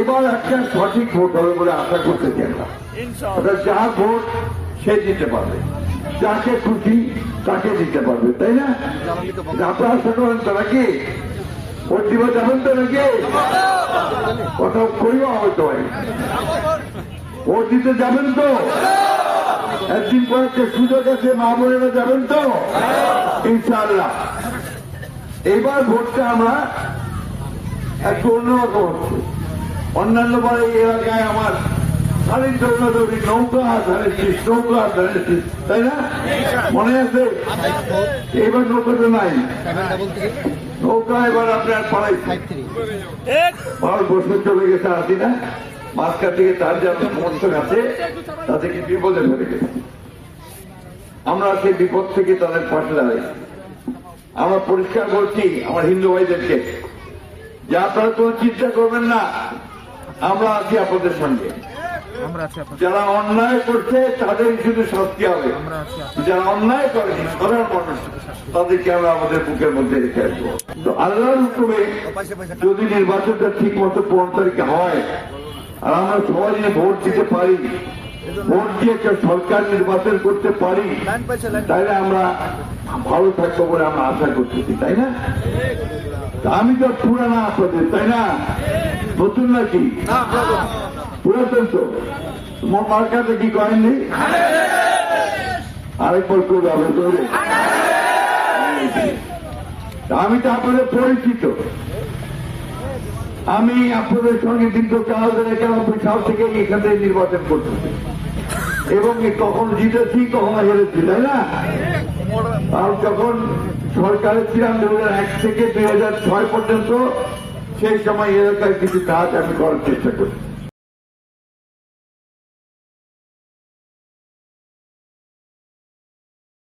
এবার একটা সঠিক ভোট হবে বলে আশা করতেছি আমরা। যা ভোট সে দিতে পারবে, যাকে খুশি তাকে দিতে পারবে, তাই না? আপনারা আশা করেন তো নাকি? ভোট দিব যাবেন তো নাকি? কথা করিও হয়তো ভোট দিতে যাবেন তো? একদিন পর একটা সুযোগ আছে, মা বোনেরা যাবেন তো ইনশাআল্লাহ। এবার ভোটটা আমরা একটু অন্যরকম হচ্ছে। অন্যান্য বার এই এলাকায় আমার খালি দৌড়াদৌড়ি, নৌকা ধানের শীষ, নৌকা ধানের শীষ, তাই না? মনে আছে? এবার নৌকাটা নাই, নৌকা এবার আপনার পালাইছে। ভারত বছর চলে গেছে আসি না, মাঝখান থেকে তার যারা সমর্থক আছে তাদেরকে বিপদে পড়ে গেছে। আমরা সেই বিপদ থেকে তাদের পাশে দাঁড়াইছি। আমরা পরিষ্কার বলছি আমার হিন্দু ভাইদেরকে যে আপনারা কোনো চিন্তা করবেন না, আমরা আছি আপনাদের সঙ্গে। যারা অন্যায় করছে তাদের শুধু শাস্তি হবে, যারা অন্যায় করেনি সাধারণ মানুষ তাদেরকে আমরা আমাদের বুকের মধ্যে রেখে আসবো। তো আল্লাহর হুকুমে যদি নির্বাচনটা ঠিক মতো 15 তারিখে হয় আর আমরা সবাই নিয়ে ভোট দিতে পারি, ভোট দিয়ে একটা সরকার নির্বাচন করতে পারি, তাহলে আমরা ভালো থাকবো বলে আমরা আশা করতেছি, তাই না? আমি তো পুরানা আপনাদের, তাই না? নতুন নাকি? পুরাতন তো। তোমার মার্কাতে কি করেননি? আরেকবার করবে হবে তো। আমি তো আপনাদের পরিচিত, আমি আপনাদের সঙ্গে দীর্ঘকাল ধরে 91 সাল থেকে এখানে নির্বাচন করতেছি এবং কখনো জিতেছি কখনো হেরেছি, তাই না? আর যখন সরকারের ছিলাম 2001 থেকে 2006 পর্যন্ত, সেই সময় এলাকায় কিছু কাজ আমি করার চেষ্টা করি।